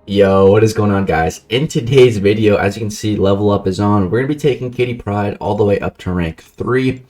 Yo, what is going on, guys? In today's video, as you can see, level up is on. We're going to be taking Kitty Pryde all the way up to rank 3.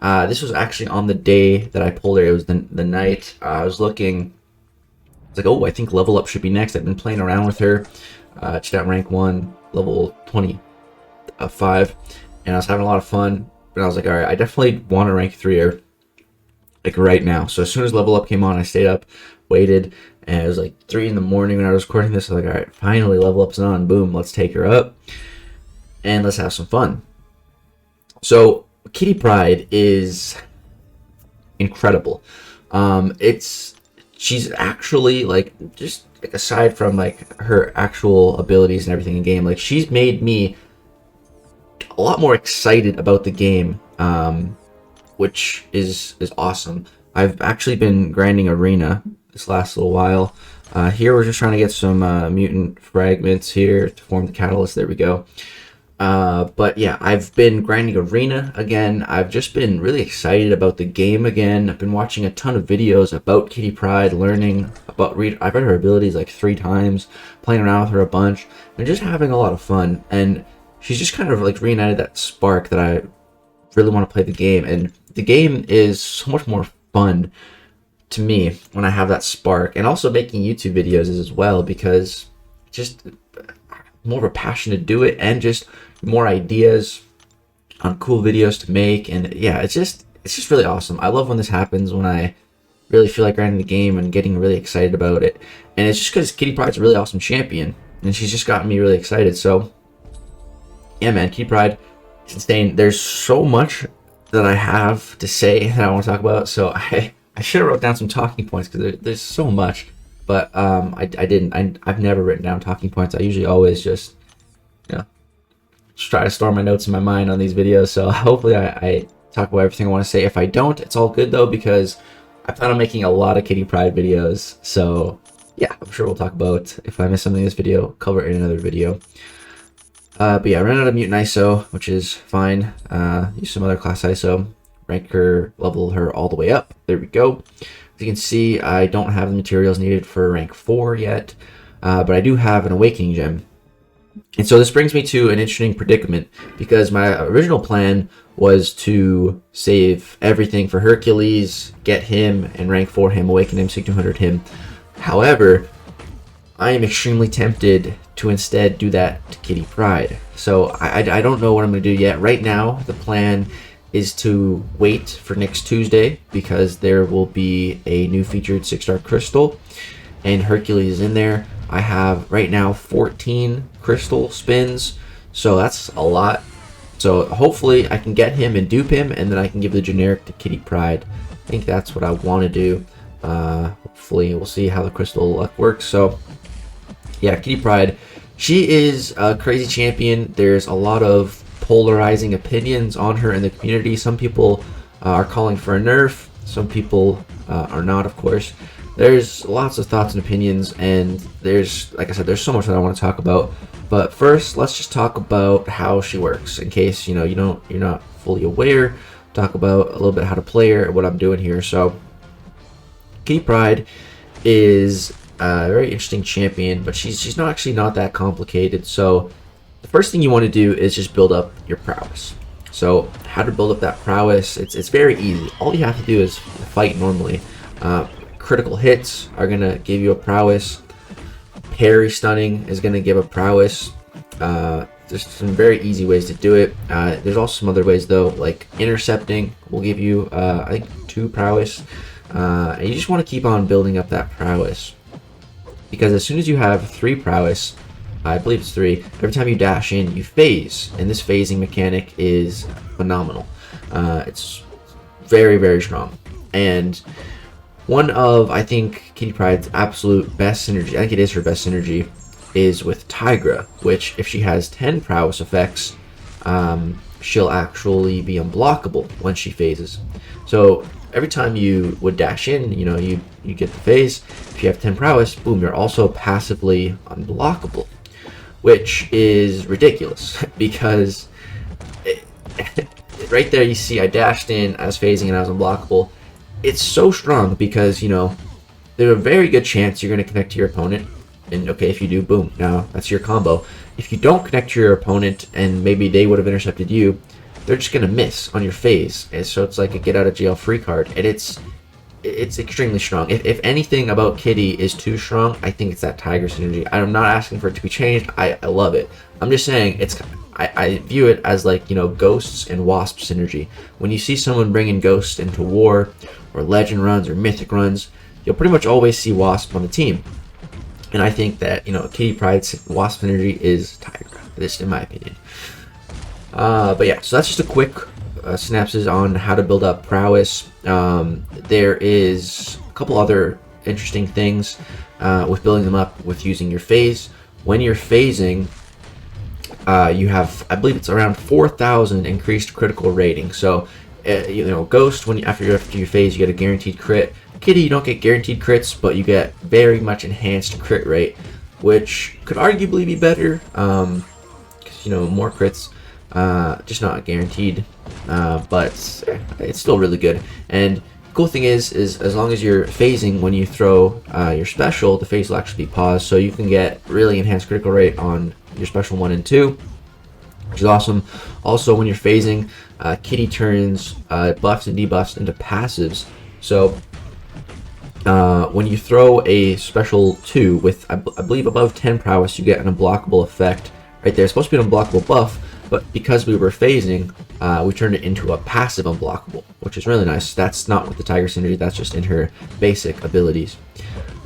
This was actually on the day that I pulled her. It was the night. I was looking. I was like, oh, I think level up should be next. I've been playing around with her. She's at rank 1, level 25. And I was having a lot of fun. But I was like, all right, I definitely want to rank 3 her, like right now. So as soon as level up came on, I stayed up, waited. And it was like 3 in the morning when I was recording this. I was like, all right, finally level up's on. Boom, let's take her up and let's have some fun. So Kitty Pryde is incredible. She's actually like, just like, aside from like her actual abilities and everything in game, like she's made me a lot more excited about the game, which is awesome. I've actually been grinding arena this last little while. Here we're just trying to get some mutant fragments here to form the catalyst. There we go. But yeah, I've been grinding arena again. I've just been really excited about the game again. I've been watching a ton of videos about Kitty Pryde, learning about I've read her abilities like 3 times, playing around with her a bunch, and just having a lot of fun. And she's just kind of like reunited that spark that I really want to play the game. And the game is so much more fun to me when I have that spark, and also making YouTube videos is as well, because just more of a passion to do it and just more ideas on cool videos to make. And yeah, it's just really awesome. I love when this happens, when I really feel like grinding the game and getting really excited about it. And it's just because Kitty Pryde's a really awesome champion, and she's just gotten me really excited. So yeah, man, Kitty Pryde, it's insane. There's so much that I have to say that I want to talk about, so I should have wrote down some talking points, because there's so much, but I didn't. I've never written down talking points. I usually always just try to store my notes in my mind on these videos. So hopefully I talk about everything I want to say. If I don't, it's all good though, because I plan on making a lot of Kitty Pryde videos. So yeah, I'm sure we'll talk about, if I miss something in this video, cover it in another video. But yeah, I ran out of Mutant ISO, which is fine. Use some other class ISO. Rank her, level her all the way up. There we go. As you can see, I don't have the materials needed for rank 4 yet, but I do have an Awakening Gem. And so this brings me to an interesting predicament, because my original plan was to save everything for Hercules, get him, and rank 4 him, awaken him, Sig 200 him. However, I am extremely tempted to instead do that to Kitty Pryde. So I don't know what I'm going to do yet. Right now, the plan is to wait for next Tuesday, because there will be a new featured 6-star crystal, and Hercules is in there. I have right now 14 crystal spins, so that's a lot. So hopefully I can get him and dupe him, and then I can give the generic to Kitty Pryde. I think that's what I want to do. Hopefully we'll see how the crystal luck works. So yeah, Kitty Pryde, she is a crazy champion. There's a lot of polarizing opinions on her in the community. Some people are calling for a nerf, some people are not, of course. There's lots of thoughts and opinions, and there's, like I said, there's so much that I want to talk about. But first, let's just talk about how she works, in case you're not fully aware. Talk about a little bit how to play her and what I'm doing here. So Kitty Pryde is a very interesting champion, but she's not actually not that complicated. So the first thing you want to do is just build up your prowess. So how to build up that prowess, it's very easy. All you have to do is fight normally. Critical hits are going to give you a prowess. Parry stunning is going to give a prowess. There's some very easy ways to do it. There's also some other ways though, like intercepting will give you I think 2 prowess. And you just want to keep on building up that prowess, because as soon as you have 3 prowess, I believe it's 3, every time you dash in, you phase, and this phasing mechanic is phenomenal. It's very, very strong. And one of, I think, Kitty Pryde's absolute best synergy, I think it is her best synergy, is with Tigra, which if she has 10 prowess effects, she'll actually be unblockable when she phases. So every time you would dash in, you get the phase. If you have 10 prowess, boom, you're also passively unblockable, which is ridiculous, because right there you see I dashed in, I was phasing, and I was unblockable. It's so strong because, there's a very good chance you're going to connect to your opponent And okay, if you do, boom, now that's your combo. If you don't connect to your opponent and maybe they would have intercepted you, they're just gonna miss on your phase. And so it's like a get out of jail free card, and it's extremely strong. If anything about Kitty is too strong, I think it's that Tiger synergy. I'm not asking for it to be changed. I love it. I'm just saying I view it as like, you know, Ghosts and Wasp synergy. When you see someone bringing Ghost into War or Legend runs or Mythic runs, you'll pretty much always see Wasp on the team. And I think that, you know, Kitty Pryde's Wasp synergy is Tiger, this in my opinion. But yeah, so that's just a quick synopsis on how to build up prowess. There is a couple other interesting things with building them up with using your phase. When you're phasing, you have, I believe it's around 4,000 increased critical rating. So, you know, Ghost, after your phase, you get a guaranteed crit. Kitty, you don't get guaranteed crits, but you get very much enhanced crit rate, which could arguably be better, because, you know, more crits, just not guaranteed, but it's still really good. And cool thing is as long as you're phasing when you throw your special, the phase will actually be paused, so you can get really enhanced critical rate on your special 1 and 2, which is awesome. Also, when you're phasing, Kitty turns buffs and debuffs into passives. So when you throw a special 2 with, I believe, above 10 prowess, you get an unblockable effect right there. It's supposed to be an unblockable buff, but because we were phasing, we turned it into a passive unblockable, which is really nice. That's not with the Tiger synergy, that's just in her basic abilities.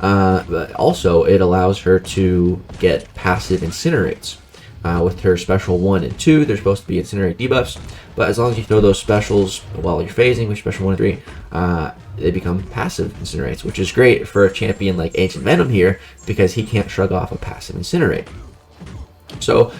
But also, it allows her to get passive incinerates. With her special 1 and 2, they're supposed to be incinerate debuffs, but as long as you throw those specials while you're phasing with special 1 and 3, they become passive incinerates, which is great for a champion like Ancient Venom here, because he can't shrug off a passive incinerate. So,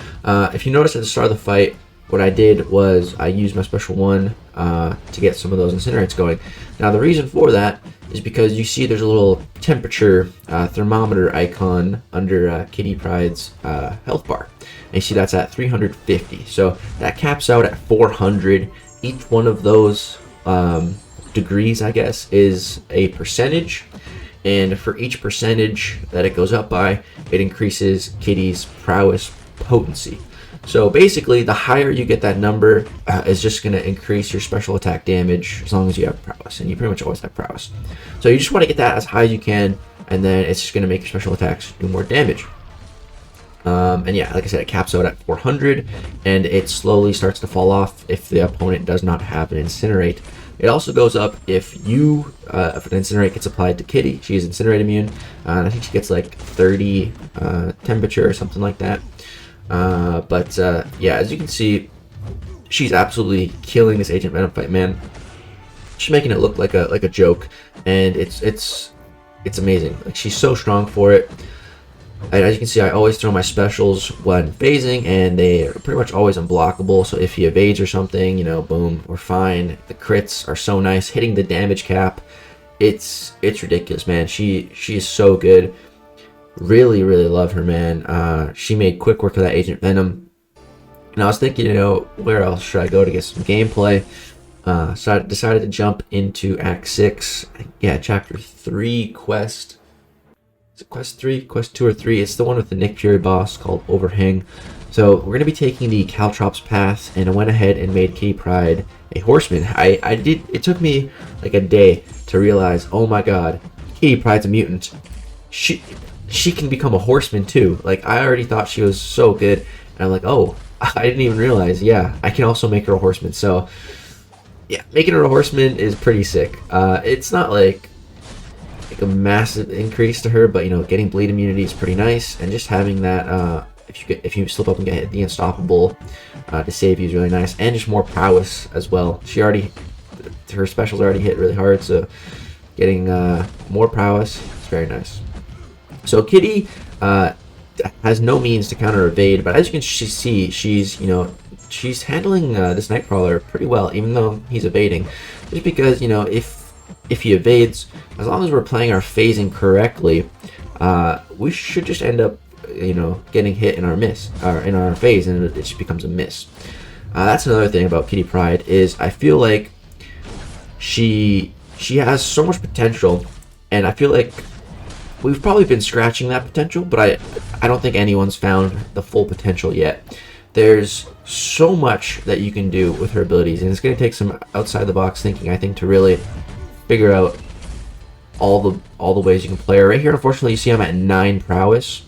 if you notice at the start of the fight, what I did was I used my special 1 to get some of those incinerates going. Now, the reason for that is because you see there's a little temperature thermometer icon under Kitty Pryde's health bar. And you see that's at 350. So that caps out at 400. Each one of those degrees, I guess, is a percentage. And for each percentage that it goes up by, it increases Kitty's prowess potency. So basically, the higher you get that number is just going to increase your special attack damage as long as you have prowess. And you pretty much always have prowess. So you just want to get that as high as you can, and then it's just going to make your special attacks do more damage. And yeah, like I said, it caps out at 400, and it slowly starts to fall off if the opponent does not have an incinerate. It also goes up if an incinerate gets applied to Kitty. She is incinerate immune, and I think she gets like 30 temperature or something like that. But yeah, as you can see, she's absolutely killing this Agent Venom fight, man. She's making it look like a joke, and it's amazing. Like, she's so strong for it. And as you can see, I always throw my specials when phasing, and they are pretty much always unblockable. So if he evades or something, you know, boom, we're fine. The crits are so nice, hitting the damage cap. It's ridiculous, man. She is so good. Really love her, man. She made quick work of that Agent Venom. And I was thinking, you know, where else should I go to get some gameplay? So I decided to jump into Act 6. Yeah, Chapter 3 quest. Is it Quest 3? Quest 2 or 3? It's the one with the Nick Fury boss called Overhang. So we're going to be taking the Caltrops path, and I went ahead and made Kitty Pryde a horseman. It took me like a day to realize, oh my god, Kitty Pryde's a mutant. She can become a horseman too. Like, I already thought she was so good, and I'm like, oh, I didn't even realize, yeah, I can also make her a horseman. So yeah, making her a horseman is pretty sick. It's not like a massive increase to her, but you know, getting bleed immunity is pretty nice, and just having that if you slip up and get hit, the unstoppable to save you is really nice, and just more prowess as well. Her specials already hit really hard, so getting more prowess is very nice. So Kitty has no means to counter evade, but as you can see, she's handling this Nightcrawler pretty well, even though he's evading. Just because, you know, if he evades, as long as we're playing our phasing correctly, we should just end up, you know, getting hit in our miss, or in our phase, and it just becomes a miss. That's another thing about Kitty Pryde, is I feel like she has so much potential, and I feel like we've probably been scratching that potential, but I don't think anyone's found the full potential yet. There's so much that you can do with her abilities, and it's going to take some outside the box thinking, I think, to really figure out all the ways you can play her. Right here, unfortunately, you see I'm at 9 prowess,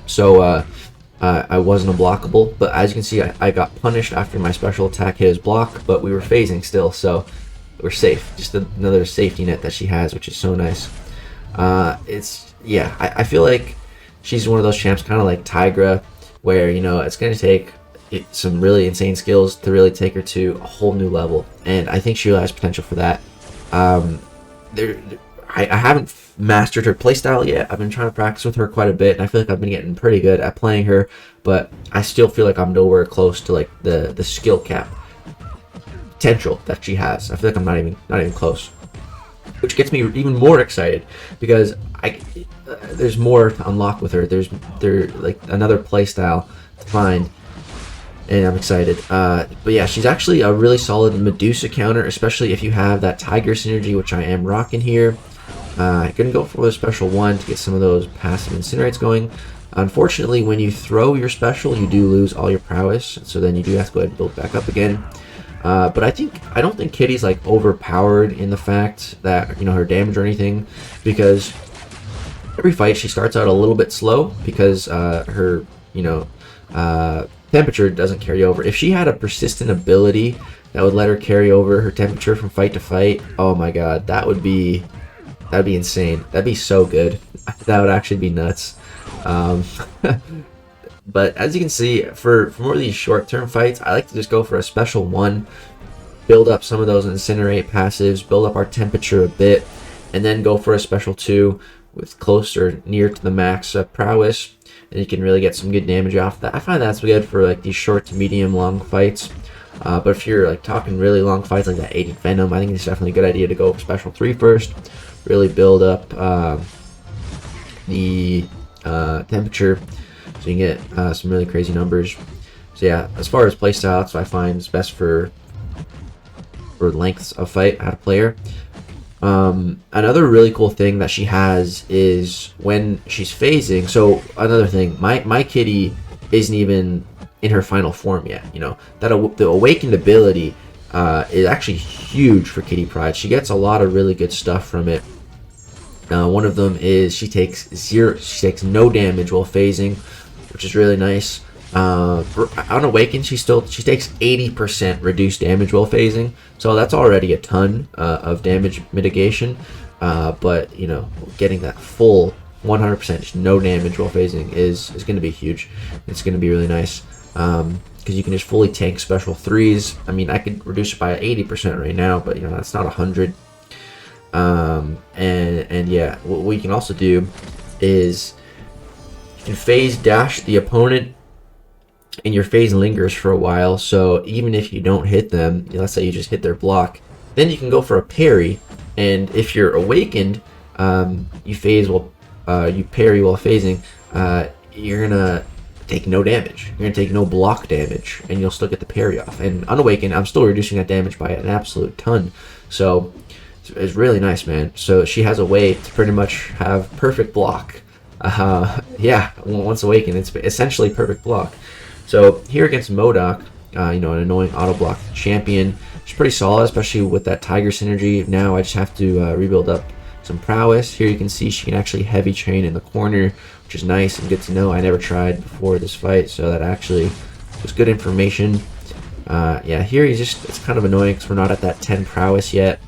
so I wasn't unblockable. But as you can see, I got punished after my special attack hit his block, but we were phasing still, so we're safe. Just another safety net that she has, which is so nice. I feel like she's one of those champs, kind of like Tigra, where, you know, it's going to take some really insane skills to really take her to a whole new level, and I think she really has potential for that. I haven't mastered her playstyle yet. I've been trying to practice with her quite a bit, and I feel like I've been getting pretty good at playing her, but I still feel like I'm nowhere close to like the skill cap potential that she has. I feel like I'm not even close, which gets me even more excited because there's more to unlock with her. There's like another playstyle to find, and I'm excited. But yeah, she's actually a really solid Medusa counter, especially if you have that Tiger synergy, which I am rocking here. I'm gonna go for a special 1 to get some of those passive incinerates going. Unfortunately, when you throw your special, you do lose all your prowess, so then you do have to go ahead and build back up again. But I don't think Kitty's like overpowered in the fact that, you know, her damage or anything, because every fight she starts out a little bit slow because her, you know, temperature doesn't carry over. If she had a persistent ability that would let her carry over her temperature from fight to fight, oh my god, that'd be insane. That'd be so good. That would actually be nuts. But as you can see, for more of these short-term fights, I like to just go for a special 1, build up some of those incinerate passives, build up our temperature a bit, and then go for a special 2 with close or near to the max prowess, and you can really get some good damage off that. I find that's good for like these short to medium long fights. But if you're like talking really long fights like that 80 Venom, I think it's definitely a good idea to go for special 3 first, really build up the temperature, so you can get some really crazy numbers. So yeah, as far as playstyle, that's what I find is best for lengths of fight, how to play her. Another really cool thing that she has is when she's phasing. So another thing, my Kitty isn't even in her final form yet. You know, that the awakened ability is actually huge for Kitty Pryde. She gets a lot of really good stuff from it. One of them is she takes no damage while phasing, which is really nice. On Awaken, she takes 80% reduced damage while phasing, so that's already a ton of damage mitigation. But you know, getting that full 100% no damage while phasing is going to be huge. It's going to be really nice because you can just fully tank special 3s. I mean, I could reduce it by 80% right now, but you know, that's not 100. And yeah, what we can also do is you can phase dash the opponent, and your phase lingers for a while, so even if you don't hit them, let's say you just hit their block, then you can go for a parry, and if you're awakened, you parry while phasing, you're gonna take no damage. You're gonna take no block damage, and you'll still get the parry off. And unawakened, I'm still reducing that damage by an absolute ton, so it's really nice, man. So she has a way to pretty much have perfect block. Yeah, once awakened, it's essentially perfect block. So here against MODOK, you know, an annoying auto block champion, she's pretty solid, especially with that Tiger synergy. Now I just have to rebuild up some prowess. Here you can see she can actually heavy chain in the corner, which is nice and good to know. I never tried before this fight, so that actually was good information. Yeah, here it's kind of annoying because we're not at that 10 prowess yet.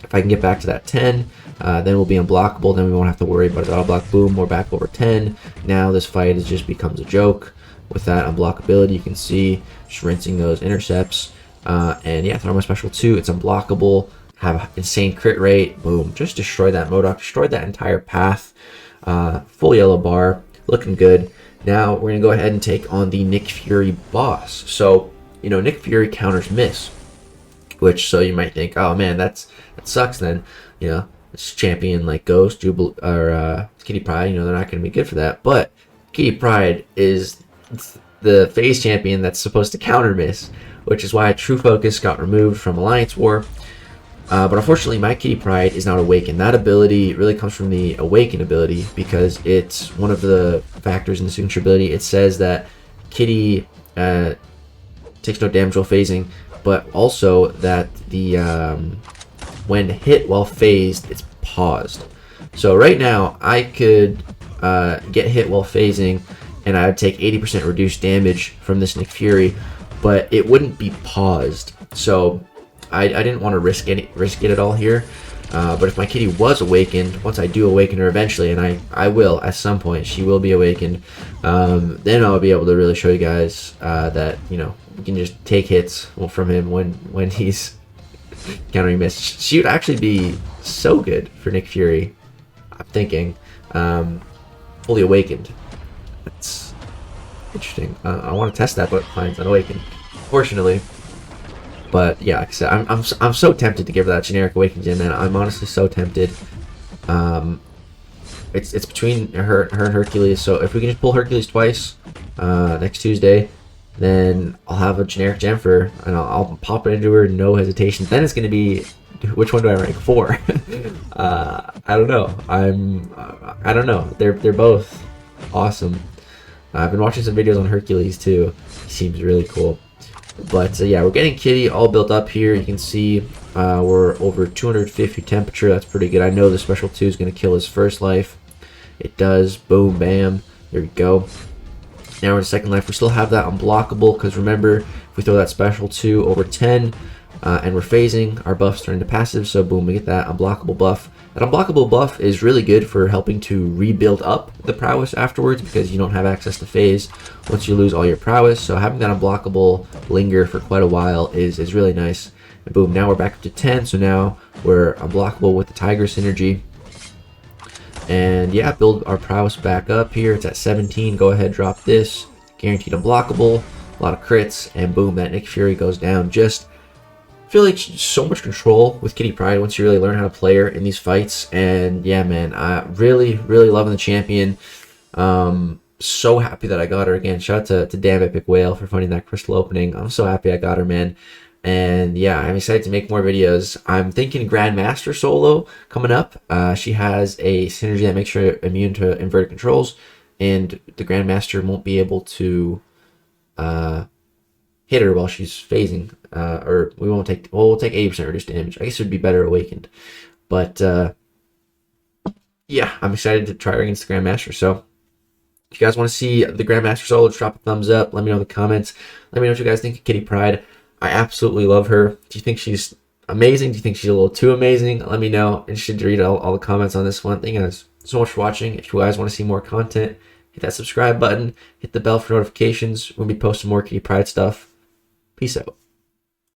If I can get back to that 10, then we'll be unblockable. Then we won't have to worry about the auto block. Boom, we're back over 10. Now this fight just becomes a joke. With that unblockability, you can see just rinsing those intercepts. And yeah, throw my special 2. It's unblockable. Have an insane crit rate. Boom, just destroy that MODOK. Destroyed that entire path. Full yellow bar. Looking good. Now we're going to go ahead and take on the Nick Fury boss. So, you know, Nick Fury counters miss. Which, so you might think, oh man, that sucks then. You know, it's champion like Ghost, or Kitty Pryde, you know, they're not going to be good for that. But Kitty Pryde is the phase champion that's supposed to counter miss, which is why True Focus got removed from Alliance War. But unfortunately, my Kitty Pryde is not awakened. That ability really comes from the awaken ability because it's one of the factors in the signature ability. It says that Kitty takes no damage while phasing, but also that the when hit while phased, it's paused. So right now, I could get hit while phasing, and I would take 80% reduced damage from this Nick Fury, but it wouldn't be paused. So I didn't want to risk it at all here. But if my Kitty was awakened, once I do awaken her eventually, and I will at some point, she will be awakened, then I'll be able to really show you guys that, you know, we can just take hits from him when he's countering miss. She would actually be so good for Nick Fury, I'm thinking. Fully awakened. That's interesting. I want to test that, but mine's unawakened, fortunately. But yeah, like I said, I'm so tempted to give her that generic awakened gem, man. I'm honestly so tempted. It's between her and Hercules. So if we can just pull Hercules twice next Tuesday, then I'll have a generic gem for her, and I'll pop it into her, no hesitation. Then it's gonna be, which one do I rank? 4. I don't know. I don't know. They're both awesome. I've been watching some videos on Hercules too. He seems really cool. But yeah, we're getting Kitty all built up here. You can see we're over 250 temperature. That's pretty good. I know the special 2 is going to kill his first life. It does. Boom, bam. There we go. Now we're in second life. We still have that unblockable because remember, if we throw that special 2 over 10 and we're phasing, our buffs turn into passive. So boom, we get that unblockable buff. That unblockable buff is really good for helping to rebuild up the prowess afterwards because you don't have access to phase once you lose all your prowess. So having that unblockable linger for quite a while is really nice. And boom, now we're back up to 10. So now we're unblockable with the Tiger synergy. And yeah, build our prowess back up here. It's at 17. Go ahead, drop this. Guaranteed unblockable. A lot of crits. And boom, that Nick Fury goes down. Just feel like so much control with Kitty Pryde once you really learn how to play her in these fights. And yeah, man, I really loving the champion. So happy that I got her again. Shout out to Damn Epic Whale for finding that crystal opening. I'm so happy I got her, man. And yeah, I'm excited to make more videos. I'm thinking Grandmaster solo coming up. She has a synergy that makes her immune to inverted controls, and the Grandmaster won't be able to hit her while she's phasing, or we'll take 80% reduced damage. I guess it would be better awakened, but yeah, I'm excited to try her against the Grandmaster. So if you guys want to see the Grandmaster solo, drop a thumbs up. Let me know in the comments. Let me know what you guys think of Kitty Pryde. I absolutely love her. Do you think she's amazing? Do you think she's a little too amazing? Let me know. Interested to read all the comments on this one. Thank you guys so much for watching. If you guys want to see more content, hit that subscribe button, hit the bell for notifications. We'll be posting more Kitty Pryde stuff. Peace out.